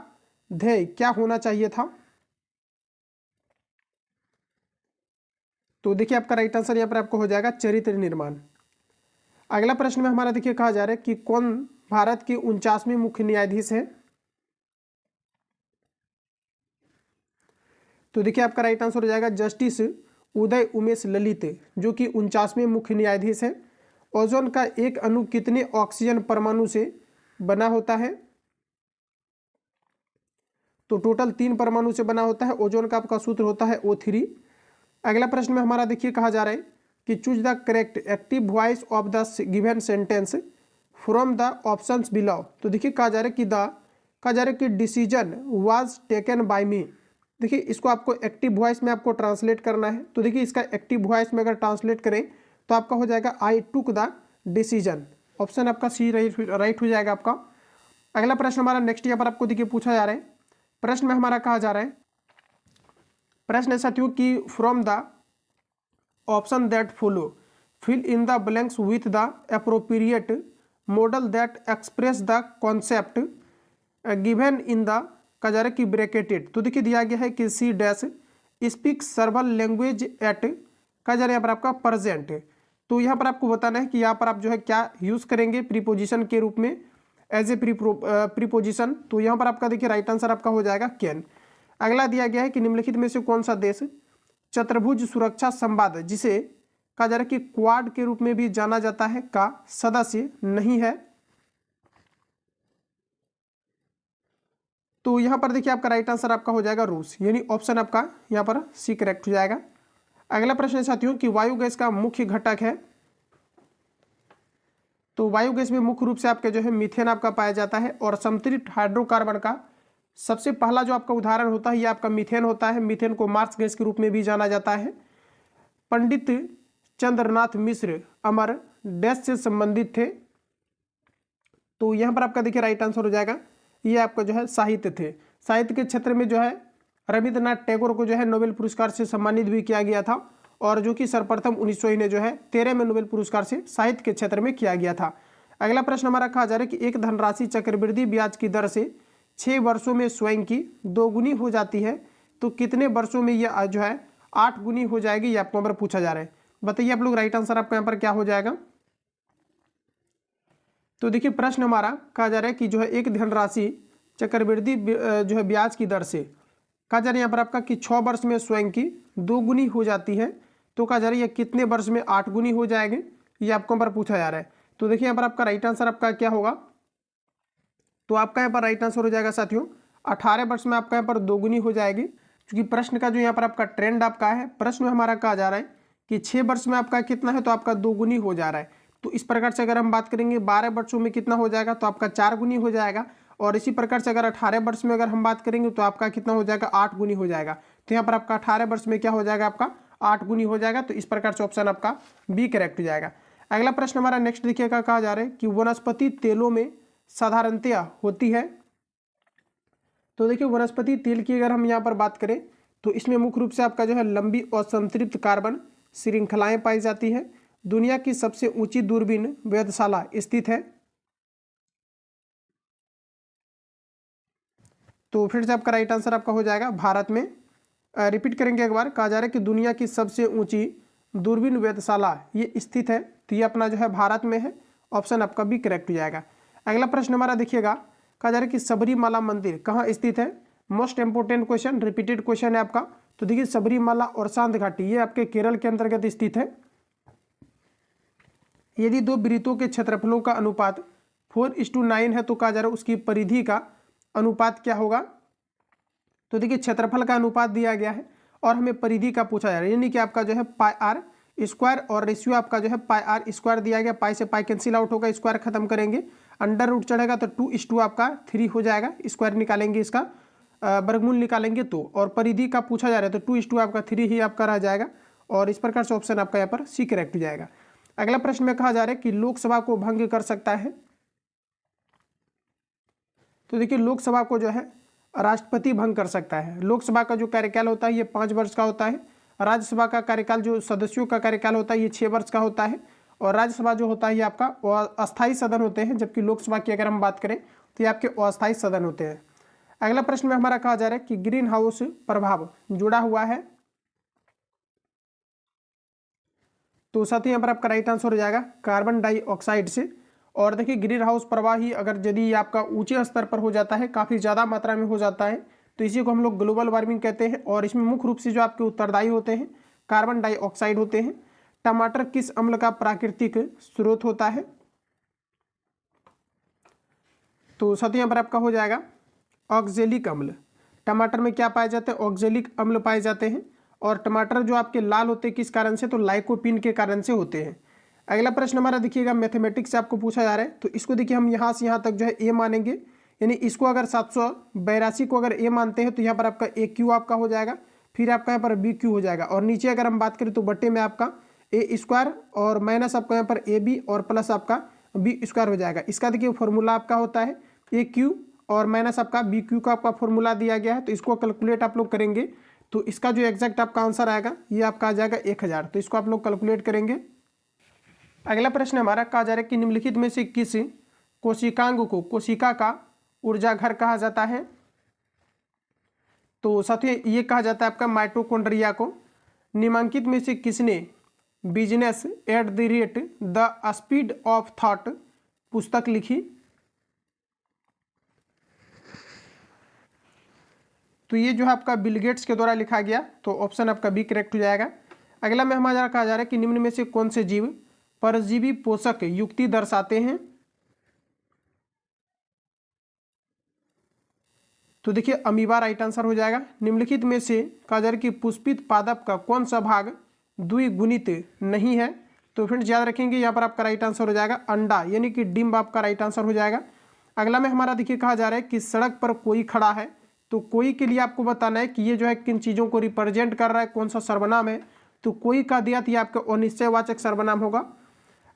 ध्येय क्या होना चाहिए था। तो देखिए आपका राइट आंसर यहाँ पर आपको हो जाएगा चरित्र निर्माण। अगला प्रश्न में हमारा देखिए कहा जा रहा है कि कौन भारत के 49वें मुख्य न्यायाधीश है। तो देखिए आपका राइट आंसर हो जाएगा जस्टिस उदय उमेश ललित, जो कि 49वें मुख्य न्यायाधीश है। ओजोन का एक अणु कितने ऑक्सीजन परमाणु से बना होता है। तो टोटल 3 परमाणु से बना होता है। ओजोन का आपका सूत्र होता है O3। अगला प्रश्न में हमारा देखिए कहा जा रहा है कि choose the correct active voice of the given sentence from the options below. तो देखिए कहा जा रहा है कि डिसीजन वाज टेकन बाय मी। देखिए इसको आपको एक्टिव वॉइस में आपको ट्रांसलेट करना है। तो देखिए इसका एक्टिव वॉइस में अगर ट्रांसलेट करें तो आपका हो जाएगा आई टुक द डिसीजन। ऑप्शन आपका सी राइट हो जाएगा आपका। अगला प्रश्न हमारा नेक्स्ट यहाँ पर आपको देखिए पूछा जा रहा है। प्रश्न में हमारा कहा जा रहा है, प्रश्न है साथियों कि from the option that follow fill in the blanks with the appropriate modal that express the concept given in the का जा रहा है कि ब्रैकेटेड। तो देखिए दिया गया है कि C dash speak several language at का जा रहा है यहाँ पर आपका प्रेजेंट। तो यहाँ पर आपको बताना है कि यहाँ पर आप जो है क्या यूज़ करेंगे प्रीपोजिशन के रूप में एज ए प्रीपोजिशन। तो यहाँ पर आपका देखिए राइट आंसर आपका हो जाएगा कैन। अगला दिया गया है कि निम्नलिखित में से कौन सा देश चतुर्भुज सुरक्षा संवाद जिसे कहा जा रहा है कि क्वाड के रूप में भी जाना जाता है का सदस्य नहीं है। तो यहाँ पर देखिए आपका राइट आंसर आपका हो जाएगा रूस, यानी ऑप्शन आपका यहाँ पर सी करेक्ट हो जाएगा। अगला प्रश्न है साथियों कि वायु गैस का मुख्य घटक है। तो वायु गैस में मुख्य रूप से आपके जो है मीथेन आपका पाया जाता है और समतृप्त हाइड्रोकार्बन का सबसे पहला जो आपका उदाहरण होता है ये आपका मीथेन होता है। मीथेन को मार्स गैस के रूप में भी जाना जाता है। पंडित चंद्रनाथ मिश्र अमर डैश से संबंधित थे। तो यहाँ पर आपका देखिए राइट आंसर हो जाएगा ये आपका जो है साहित्य थे। साहित्य के क्षेत्र में जो है रविंद्रनाथ टैगोर को जो है नोबेल पुरस्कार से सम्मानित भी किया गया था और जो कि सर्वप्रथम 1900 ने जो है 13 में नोबेल पुरस्कार से साहित्य के क्षेत्र में किया गया था। अगला प्रश्न हमारा कहा जा रहा है कि एक धनराशि चक्रवृद्धि ब्याज की दर से 6 वर्षों में स्वयं की 2 गुनी हो जाती है तो कितने वर्षों में यह जो है 8 गुनी हो जाएगी, ये आपको यहाँ पर पूछा जा रहा है। बताइए आप लोग राइट आंसर आपका यहाँ पर क्या हो जाएगा। तो देखिए प्रश्न हमारा कहा जा रहा है कि जो है एक धनराशि चक्रवृद्धि जो है ब्याज की दर से कहा जा रहा है यहाँ पर आपका कि 6 वर्ष में स्वयं की 2 गुनी हो जाती है। तो कहा जा रहा है ये कितने वर्ष में 8 गुनी हो जाएंगे, ये आपको यहाँ पर पूछा जा रहा है। तो देखिए यहाँ पर आपका राइट आंसर आपका क्या होगा। तो आपका यहाँ पर राइट आंसर हो जाएगा साथियों 18 वर्ष में आपका यहाँ पर 2 गुनी हो जाएगी। क्योंकि प्रश्न का जो यहाँ पर आपका ट्रेंड आपका है, प्रश्न में हमारा कहा जा रहा है कि 6 वर्ष में आपका कितना है तो आपका 2 गुनी हो जा रहा है। तो इस प्रकार से अगर हम बात करेंगे 12 वर्षों में कितना हो जाएगा तो आपका 4 गुनी हो जाएगा। और इसी प्रकार से अगर 18 वर्ष में अगर हम बात करेंगे तो आपका कितना हो जाएगा 8 गुनी हो जाएगा। तो यहाँ पर आपका 18 वर्ष में क्या हो जाएगा आपका 8 गुनी हो जाएगा। तो इस प्रकार से ऑप्शन आपका बी करेक्ट हो जाएगा। अगला प्रश्न हमारा नेक्स्ट देखिएगा, कहा जा रहा है कि वनस्पति तेलों में साधारणतया होती है। तो देखिए वनस्पति तेल की अगर हम यहाँ पर बात करें तो इसमें मुख्य रूप से आपका जो है लंबी और संतृप्त कार्बन श्रृंखलाएं पाई जाती है। दुनिया की सबसे ऊंची दूरबीन वेधशाला स्थित है। तो फिर से आपका राइट आंसर आपका हो जाएगा भारत में। रिपीट करेंगे एक बार, कहा जा रहा है कि दुनिया की सबसे ऊंची दूरबीन वेधशाला ये स्थित है। तो ये अपना जो है भारत में है, ऑप्शन आपका भी करेक्ट हो जाएगा। अगला प्रश्न हमारा देखिएगा, कहा जा रहा है कि सबरीमाला मंदिर कहाँ स्थित है। Most important question, repeated question है आपका। तो देखिए सबरीमाला और सांत घाटी ये आपके केरल के अंतर्गत स्थित है। यदि 2 वृत्तों के क्षेत्रफलों का अनुपात 4:9 है तो कहा जा रहा है उसकी परिधि का अनुपात क्या होगा। तो देखिए क्षेत्रफल का अनुपात दिया गया है और हमें परिधि का पूछा जा रहा है, यानी कि आपका जो है पाई आर स्क्वायर और रेशियो आपका जो है पाई आर स्क्वायर दिया गया। पाई से पाई कैंसिल आउट होगा, स्क्वायर खत्म करेंगे, अंडर रूट चढ़ेगा तो 2:2 आपका 3 हो जाएगा। स्क्वायर निकालेंगे, इसका वर्गमूल निकालेंगे तो, और परिधि का पूछा जा रहा है तो 2:2 आपका 3 ही आपका रह जाएगा। और इस प्रकार से ऑप्शन आपका यहाँ पर सी करेक्ट हो जाएगा। अगला प्रश्न में कहा जा रहा है कि लोकसभा को भंग कर सकता है। तो देखिए लोकसभा को जो है राष्ट्रपति भंग कर सकता है। लोकसभा का जो कार्यकाल होता है ये 5 वर्ष का होता है। राज्यसभा का कार्यकाल जो सदस्यों का कार्यकाल होता है ये 6 वर्ष का होता है। और राज्यसभा जो होता है ये आपका अस्थायी सदन होते हैं, जबकि लोकसभा की अगर हम बात करें तो ये आपके अस्थायी सदन होते हैं। अगला प्रश्न में हमारा कहा जा रहा है कि ग्रीन हाउस प्रभाव जुड़ा हुआ है। तो साथ ही यहाँ पर आपका राइट आंसर हो जाएगा कार्बन डाइऑक्साइड से। और देखिए ग्रीन हाउस प्रभाव ही अगर यदि आपका ऊंचे स्तर पर हो जाता है, काफ़ी ज़्यादा मात्रा में हो जाता है, तो इसी को हम लोग ग्लोबल वार्मिंग कहते हैं। और इसमें मुख्य रूप से जो आपके उत्तरदायी होते हैं कार्बन डाइऑक्साइड होते हैं। टमाटर किस अम्ल का प्राकृतिक स्रोत होता है। तो साथ ही यहाँ पर आपका हो जाएगा ऑक्जेलिक अम्ल। टमाटर में क्या पाए जाते हैं, ऑक्जेलिक अम्ल पाए जाते हैं। और टमाटर जो आपके लाल होते हैं किस कारण से, तो लाइकोपीन के कारण से होते हैं। अगला प्रश्न हमारा देखिएगा मैथमेटिक्स से आपको पूछा जा रहा है। तो इसको देखिए हम यहाँ से यहाँ तक जो है ए मानेंगे, यानी इसको अगर 782 को अगर ए मानते हैं तो यहाँ पर आपका ए क्यू आपका हो जाएगा, फिर आपका यहाँ पर बी क्यू हो जाएगा। और नीचे अगर हम बात करें तो बट्टे में आपका ए स्क्वायर और माइनस आपका यहाँ पर ए बी और प्लस आपका बी स्क्वायर हो जाएगा। इसका देखिए फॉर्मूला आपका होता है ए क्यू और माइनस आपका बी क्यू का आपका फॉर्मूला दिया गया है। तो इसको कैलकुलेट आप लोग करेंगे तो इसका जो एग्जैक्ट आपका आंसर आएगा ये आपका आ जाएगा 1000। तो इसको आप लोग कैलकुलेट करेंगे अगला प्रश्न हमारा कहा जा रहा है कि निम्नलिखित में से किस कोशिकांग को कोशिका का ऊर्जा घर कहा जाता है। तो साथियों ये कहा जाता है आपका माइटोकॉन्ड्रिया को। निम्नलिखित में से किसने business at the rate the speed of thought पुस्तक लिखी। तो ये जो है आपका बिल गेट्स के द्वारा लिखा गया, तो ऑप्शन आपका बी करेक्ट हो जाएगा। अगला में हमारा कहा जा रहा है कि निम्न में से कौन से जीव परजीवी पोषक युक्ति दर्शाते हैं। तो देखिए अमीबा राइट आंसर हो जाएगा। निम्नलिखित में से कहा जा रहा है कि पुष्पित पादप का कौन सा भाग द्विगुणित नहीं है। तो फ्रेंड्स याद रखेंगे यहाँ पर आपका राइट आंसर हो जाएगा अंडा, यानी कि डिम्ब आपका राइट आंसर हो जाएगा। अगला में हमारा देखिए कहा जा रहा है कि सड़क पर कोई खड़ा है। तो कोई के लिए आपको बताना है कि ये जो है किन चीज़ों को रिप्रेजेंट कर रहा है, कौन सा सर्वनाम है। तो कोई का दिया तो ये आपका अनिश्चयवाचक सर्वनाम होगा।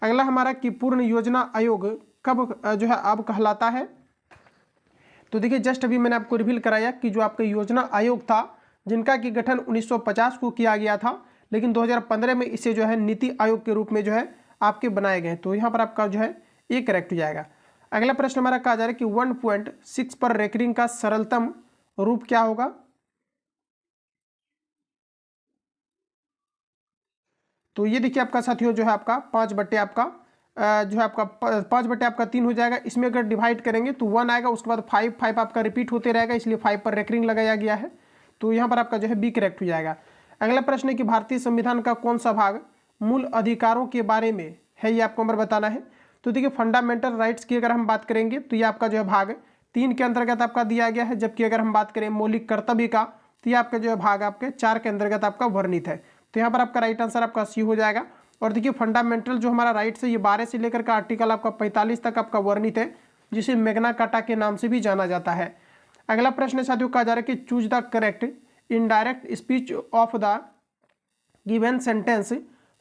अगला हमारा कि पूर्ण योजना आयोग कब जो है अब कहलाता है। तो देखिए जस्ट अभी मैंने आपको रिवील कराया कि जो आपका योजना आयोग था जिनका कि गठन 1950 को किया गया था, लेकिन 2015 में इसे जो है नीति आयोग के रूप में जो है आपके बनाए गए। तो यहाँ पर आपका जो है ये करेक्ट हो जाएगा। अगला प्रश्न हमारा कहा जा रहा है कि 1.6 पर रेकरिंग का सरलतम रूप क्या होगा। तो ये देखिए आपका साथियों जो है आपका 5/3 आपका 3 हो जाएगा। इसमें अगर डिवाइड करेंगे तो 1 आएगा, उसके बाद 5 आपका रिपीट होते रहेगा, इसलिए 5 पर रेकरिंग लगाया गया है। तो यहाँ पर आपका जो है बी करेक्ट हो जाएगा। अगला प्रश्न है कि भारतीय संविधान का कौन सा भाग मूल अधिकारों के बारे में है, ये आपको नंबर बताना है। तो देखिए फंडामेंटल राइट्स की अगर हम बात करेंगे तो ये आपका जो है भाग 3 के अंतर्गत आपका दिया गया है, जबकि अगर हम बात करें मौलिक कर्तव्य का तो ये आपका जो है भाग आपके 4 के अंतर्गत आपका वर्णित है। तो यहाँ पर आपका राइट आंसर आपका सी हो जाएगा। और देखिए फंडामेंटल जो हमारा राइट्स है ये 12 से लेकर का आर्टिकल आपका 45 तक आपका वर्णित है, जिसे मैग्ना कार्टा के नाम से भी जाना जाता है। अगला प्रश्न साथियों कहा जा रहा है कि choose the correct indirect speech of the given sentence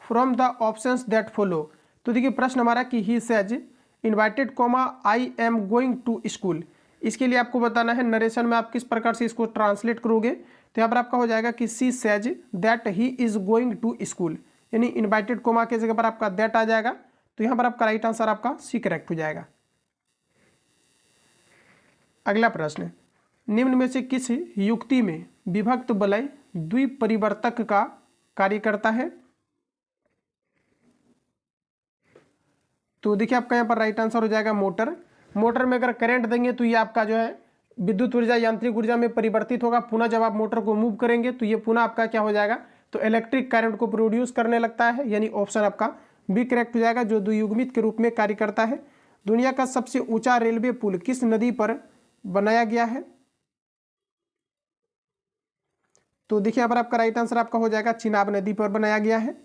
from the options that follow. तो देखिए प्रश्न हमारा कि he says inverted comma I am going to school. इसके लिए आपको बताना है नरेशन में आप किस प्रकार से इसको ट्रांसलेट करोगे। तो यहाँ पर आपका हो जाएगा कि she says that he is going to school, यानी इन्वाइटेड कोमा के जगह पर आपका दैट आ जाएगा। तो यहाँ पर आपका राइट आंसर आपका सी करेक्ट हो जाएगा। अगला प्रश्न, निम्न में से किस युक्ति में विभक्त वलय द्विपरिवर्तक का कार्य करता है। तो देखिए आपका यहाँ पर राइट आंसर हो जाएगा मोटर। मोटर में अगर करंट देंगे तो ये आपका जो है विद्युत ऊर्जा यांत्रिक ऊर्जा में परिवर्तित होगा। पुनः जब आप मोटर को मूव करेंगे तो ये पुनः आपका क्या हो जाएगा, तो इलेक्ट्रिक करंट को प्रोड्यूस करने लगता है, यानी ऑप्शन आपका बी करेक्ट हो जाएगा, जो द्वियुग्मित के रूप में कार्य करता है। दुनिया का सबसे ऊंचा रेलवे पुल किस नदी पर बनाया गया है। तो देखिए यहाँ पर आपका राइट आंसर आपका हो जाएगा चिनाब नदी पर बनाया गया है।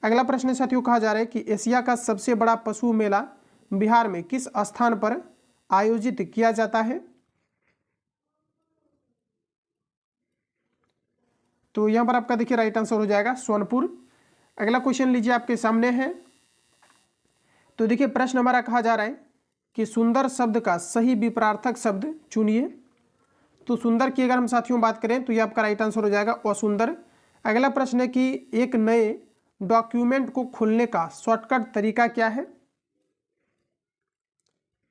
अगला प्रश्न साथियों कहा जा रहा है कि एशिया का सबसे बड़ा पशु मेला बिहार में किस स्थान पर आयोजित किया जाता है। तो यहाँ पर आपका देखिए राइट आंसर हो जाएगा सोनपुर। अगला क्वेश्चन लीजिए आपके सामने है। तो देखिए प्रश्न हमारा कहा जा रहा है कि सुंदर शब्द का सही विपरार्थक शब्द चुनिए। तो सुंदर की अगर हम साथियों बात करें तो ये आपका राइट आंसर हो जाएगा असुंदर। अगला प्रश्न है कि एक नए डॉक्यूमेंट को खोलने का शॉर्टकट तरीका क्या है।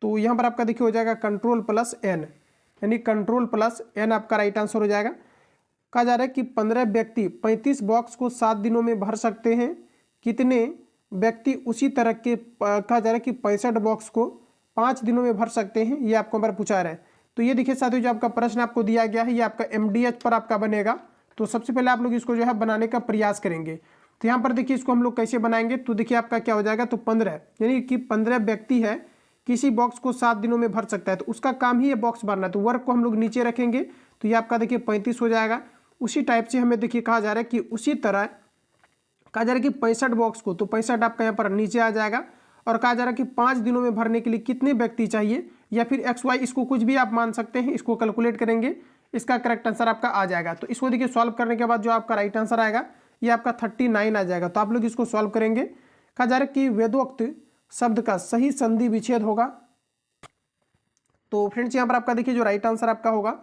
तो यहाँ पर आपका देखिए हो जाएगा Ctrl+N, यानी Ctrl+N आपका राइट आंसर हो जाएगा। कहा जा रहा है कि 15 व्यक्ति 35 बॉक्स को 7 दिनों में भर सकते हैं, कितने व्यक्ति उसी तरह के कहा जा रहा है कि 65 बॉक्स को 5 दिनों में भर सकते हैं, ये आपको बार पूछा रहा है। तो ये देखिए साथियों जो आपका प्रश्न आपको दिया गया है ये आपका MDH पर आपका बनेगा। तो सबसे पहले आप लोग इसको जो है बनाने का प्रयास करेंगे। तो यहाँ पर देखिए इसको हम लोग कैसे बनाएंगे। तो देखिए आपका क्या हो जाएगा, तो 15 यानी कि 15 व्यक्ति है, किसी बॉक्स को 7 दिनों में भर सकता है, तो उसका काम ही ये बॉक्स भरना है। तो वर्क को हम लोग नीचे रखेंगे तो ये आपका देखिए 35 हो जाएगा। उसी टाइप से हमें देखिए कहा जा रहा है कि उसी तरह कहा जा रहा है कि 65 बॉक्स को, तो 65 आपका यहाँ पर नीचे आ जाएगा। और कहा जा रहा है कि 5 दिनों में भरने के लिए कितने व्यक्ति चाहिए, या फिर XY इसको कुछ भी आप मान सकते हैं, इसको कैलकुलेट करेंगे, इसका करेक्ट आंसर आपका आ जाएगा। तो इसको देखिए सॉल्व करने के बाद जो आपका राइट आंसर आएगा ये आपका 39 आ जाएगा। तो आप लोग इसको सॉल्व करेंगे। कहा जा रहा है कि वेदोक्त शब्द का सही संधि विच्छेद होगा। तो फ्रेंड्स यहाँ पर आपका देखिए जो राइट आंसर आपका होगा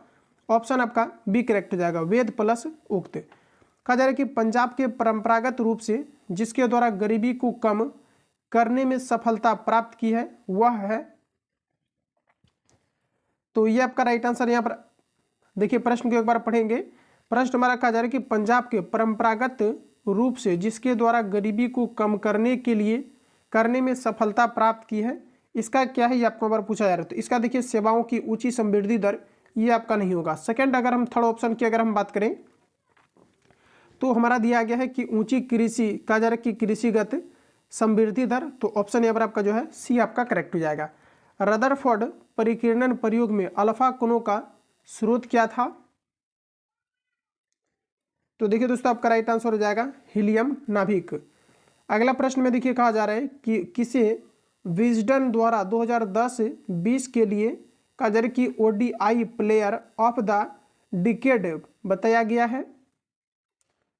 ऑप्शन आपका बी करेक्ट हो जाएगा, वेद प्लस उक्त। कहा जा रहा है कि पंजाब के परंपरागत रूप से जिसके द्वारा गरीबी को कम करने में सफलता प्राप्त की है वह है। तो ये आपका राइट आंसर यहाँ पर देखिए, प्रश्न को एक बार पढ़ेंगे। प्रश्न हमारा कहा जा रहा है कि पंजाब के परंपरागत रूप से जिसके द्वारा गरीबी को कम करने के लिए करने में सफलता प्राप्त की है, इसका क्या है, ये आपको बार पूछा जा रहा है। तो इसका देखिए सेवाओं की ऊंची समृद्धि दर, ये आपका नहीं होगा। सेकंड, अगर हम थर्ड ऑप्शन की अगर हम बात करें तो हमारा दिया गया है कि ऊंची कृषि, कहा जा रहा है कि कृषिगत समृद्धि दर, तो ऑप्शन यहाँ पर आपका जो है सी आपका करेक्ट हो जाएगा। रदरफोर्ड परिकिरणन प्रयोग में अल्फा कणों का स्रोत क्या था? तो देखिए दोस्तों आपका राइट आंसर हो जाएगा हीलियम नाभिक। अगला प्रश्न में देखिए कहा जा रहा है कि किसे विजडन द्वारा 2010-20 के लिए कहा जा रहा है कि ODI player of the decade बताया गया है।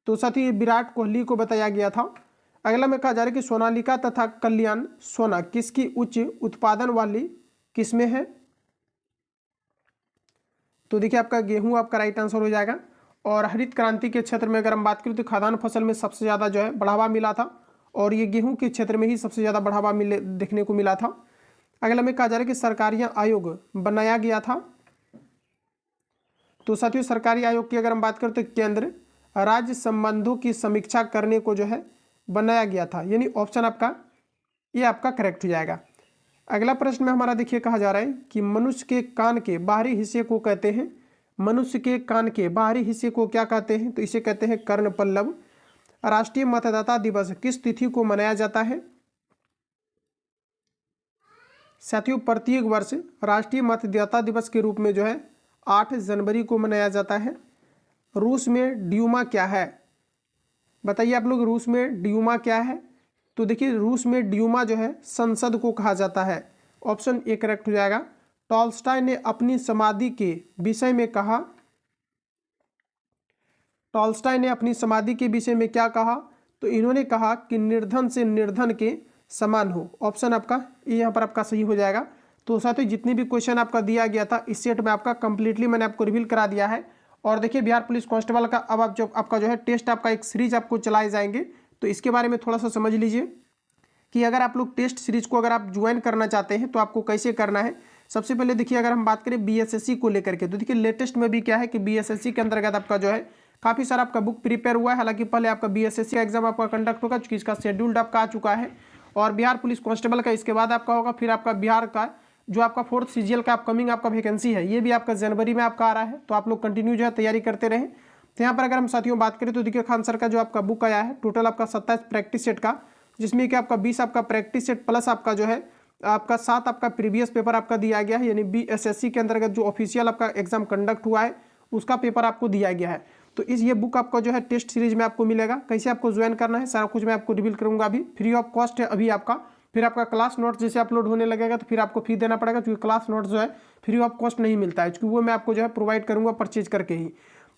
तो साथ ही विराट कोहली को बताया गया था। अगला में कहा जा रहा है कि सोनालिका तथा कल्याण सोना किसकी उच्च उत्पादन वाली किस्में है? तो देखिए आपका गेहूं आपका राइट आंसर हो जाएगा। और हरित क्रांति के क्षेत्र में अगर हम बात करें तो खाद्यान्न फसल में सबसे ज़्यादा जो है बढ़ावा मिला था, और ये गेहूं के क्षेत्र में ही सबसे ज़्यादा बढ़ावा देखने को मिला था। अगला में कहा जा रहा है कि सरकारी आयोग बनाया गया था। तो साथियों सरकारी आयोग की अगर हम बात करें तो केंद्र राज्य संबंधों की समीक्षा करने को जो है बनाया गया था, यानी ऑप्शन आपका ये आपका करेक्ट हो जाएगा। अगला प्रश्न में हमारा देखिए कहा जा रहा है कि मनुष्य के कान के बाहरी हिस्से को कहते हैं, मनुष्य के कान के बाहरी हिस्से को क्या कहते हैं? तो इसे कहते हैं कर्णपल्लव। राष्ट्रीय मतदाता दिवस किस तिथि को मनाया जाता है? साथियों प्रत्येक वर्ष राष्ट्रीय मतदाता दिवस के रूप में जो है 8 जनवरी को मनाया जाता है। रूस में ड्यूमा क्या है? बताइए आप लोग, रूस में ड्यूमा क्या है? तो देखिए रूस में ड्यूमा जो है संसद को कहा जाता है। ऑप्शन ए करेक्ट हो जाएगा। टॉल्स्टॉय ने अपनी समाधि के विषय में कहा, टॉल्स्टॉय ने अपनी समाधि के विषय में क्या कहा? तो इन्होंने कहा कि निर्धन से निर्धन के समान हो। ऑप्शन आपका ये यहाँ पर आपका सही हो जाएगा। तो साथियों जितनी भी क्वेश्चन आपका दिया गया था इस सेट में आपका कंप्लीटली मैंने आपको रिवील करा दिया है। और देखिए बिहार पुलिस कांस्टेबल का अब आप जो आपका जो है टेस्ट आपका एक सीरीज आपको चलाए जाएंगे, तो इसके बारे में थोड़ा सा समझ लीजिए कि अगर आप लोग टेस्ट सीरीज को अगर आप ज्वाइन करना चाहते हैं तो आपको कैसे करना है। सबसे पहले देखिए अगर हम बात करें बीएसएससी को लेकर के, तो देखिए लेटेस्ट में भी क्या है कि बीएसएससी के अंतर्गत आपका जो है काफ़ी सारा आपका बुक प्रिपेयर हुआ है। हालांकि पहले आपका बीएसएससी का एग्जाम आपका कंडक्ट होगा, चूँकि इसका शेड्यूल्ड आपका आ चुका है, और बिहार पुलिस कांस्टेबल का इसके बाद आपका होगा। फिर आपका बिहार का जो आपका 4th सीजीएल का अपकमिंग आपका वैकेंसी है, ये भी आपका जनवरी में आपका आ रहा है। तो आप लोग कंटिन्यू जो है तैयारी करते रहें। तो यहाँ पर अगर हम साथियों बात करें तो देखिए खान सर का जो आपका बुक आया है टोटल आपका 27 प्रैक्टिस सेट का, जिसमें कि आपका 20 आपका प्रैक्टिस सेट प्लस आपका जो है आपका 7 आपका प्रीवियस पेपर आपका दिया गया है, यानी बीएसएससी के अंतर्गत जो ऑफिशियल आपका एग्जाम कंडक्ट हुआ है उसका पेपर आपको दिया गया है। तो इस ये बुक आपका जो है टेस्ट सीरीज में आपको मिलेगा। कैसे आपको ज्वाइन करना है सारा कुछ मैं आपको रिवील करूंगा। अभी फ्री ऑफ कॉस्ट है अभी आपका। फिर आपका क्लास नोट्स जैसे अपलोड होने लगेगा तो फिर आपको फी देना पड़ेगा, क्योंकि क्लास नोट्स जो है फ्री ऑफ कॉस्ट नहीं मिलता है, क्योंकि वो मैं आपको जो है प्रोवाइड करूंगा परचेज करके ही।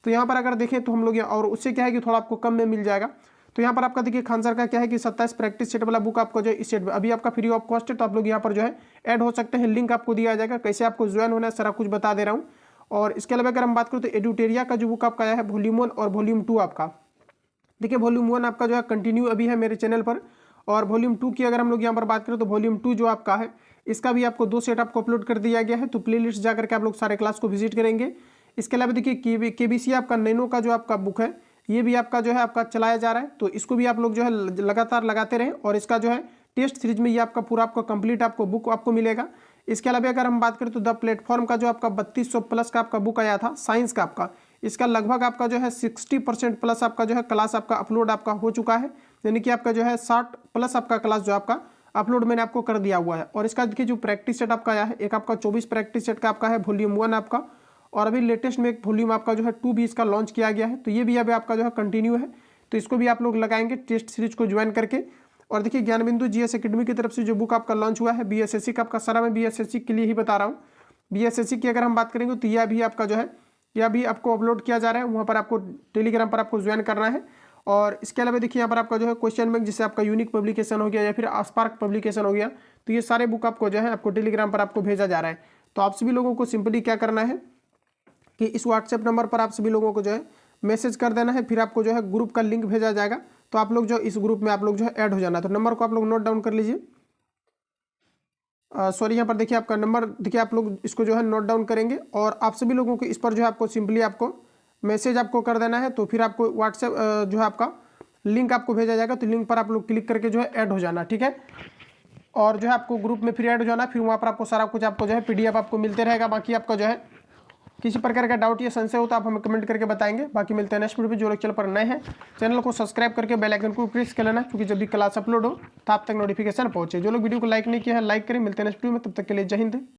तो यहाँ पर अगर देखें तो हम लोग और उससे क्या है कि थोड़ा आपको कम में मिल जाएगा। तो यहाँ पर आपका देखिए खान सर का क्या है कि 27 प्रैक्टिस सेट वाला बुक आपको जो है इस सेट में अभी आपका फ्री ऑफ कॉस्ट है, तो आप लोग यहाँ पर जो है ऐड हो सकते हैं। लिंक आपको दिया जाएगा, कैसे आपको ज्वाइन होना है सारा कुछ बता दे रहा हूँ। और इसके अलावा अगर हम बात करें तो एडुटेरिया का जो बुक आपका आया है वॉल्यूम 1 और वॉल्यूम 2 आपका, देखिए वॉल्यूम 1 आपका जो है कंटिन्यू अभी है मेरे चैनल पर, और वॉल्यूम 2 की अगर हम लोग यहाँ पर बात करें तो वॉल्यूम 2 जो आपका है इसका भी आपको 2 सेट आपको अपलोड कर दिया गया है। तो प्लेलिस्ट जाकर के आप लोग सारे क्लास को विजिट करेंगे। इसके अलावा देखिए केबीसी आपका नैनो का जो आपका बुक है ये भी आपका जो है आपका चलाया जा रहा है, तो इसको भी आप लोग जो है लगातार लगाते रहें। और इसका जो है टेस्ट सीरीज में ये आपका पूरा आपको कंप्लीट आपको बुक आपको मिलेगा। इसके अलावा अगर हम बात करें तो द प्लेटफॉर्म का जो आपका 3200 प्लस का आपका बुक आया था साइंस का आपका, इसका लगभग आपका जो है 60% प्लस आपका जो है क्लास आपका अपलोड आपका हो चुका है, यानी कि आपका जो है 60 प्लस आपका क्लास जो आपका अपलोड मैंने आपको कर दिया हुआ है। और इसका देखिए जो प्रैक्टिस सेट आपका आया है एक आपका 24 प्रैक्टिस सेट का आपका है वॉल्यूम 1 आपका, और अभी लेटेस्ट में एक वॉल्यूम आपका जो है 2 भी इसका लॉन्च किया गया है। तो ये भी अभी आपका जो है कंटिन्यू है, तो इसको भी आप लोग लगाएंगे टेस्ट सीरीज को ज्वाइन करके। और देखिए ज्ञानबिंदु जीएस एकेडमी की तरफ से जो बुक आपका लॉन्च हुआ है बीएसएससी का आपका सारा मैं बीएसएससी के लिए ही बता रहा हूँ। बीएसएससी की अगर हम बात करेंगे तो यह भी आपका जो है यह भी आपको अपलोड किया जा रहा है, वहाँ पर आपको टेलीग्राम पर आपको ज्वाइन करना है। और इसके अलावा देखिए यहाँ पर आपका जो है क्वेश्चन बैंक जिससे आपका यूनिक पब्लिकेशन हो गया या फिर स्पार्क पब्लिकेशन हो गया, तो ये सारे बुक आपको जो है आपको टेलीग्राम पर आपको भेजा जा रहा है। तो आप सभी लोगों को सिंपली क्या करना है कि इस व्हाट्सएप नंबर पर आप सभी लोगों को जो है मैसेज कर देना है, फिर आपको जो है ग्रुप का लिंक भेजा जाएगा। तो आप लोग जो इस ग्रुप में आप लोग जो है ऐड हो जाना। तो नंबर को आप लोग नोट डाउन कर लीजिए। सॉरी, यहाँ पर देखिए आपका नंबर, देखिए आप लोग इसको जो है नोट डाउन करेंगे और आप सभी लोगों को इस पर जो है आपको सिंपली आपको मैसेज आपको कर देना है। तो फिर आपको व्हाट्सएप जो है आपका लिंक आपको भेजा जाएगा, तो लिंक पर आप लोग क्लिक करके जो है ऐड हो जाना, ठीक है। और जो है आपको ग्रुप में फिर ऐड हो जाना, फिर वहाँ पर आपको सारा कुछ आपको जो है PDF आपको मिलते रहेगा। बाकी आपका जो है किसी प्रकार का डाउट या संशय हो तो आप हमें कमेंट करके बताएंगे। बाकी मिलते हैं नेक्स्ट वीडियो में। जो लोग चैनल पर नए हैं चैनल को सब्सक्राइब करके बेल आइकन को प्रेस कर लेना, क्योंकि जब भी क्लास अपलोड हो तो आप तक नोटिफिकेशन पहुंचे। जो लोग वीडियो को लाइक नहीं किया है लाइक करें। मिलते हैं नेक्स्ट वीडियो में, तब तक के लिए जय हिंद।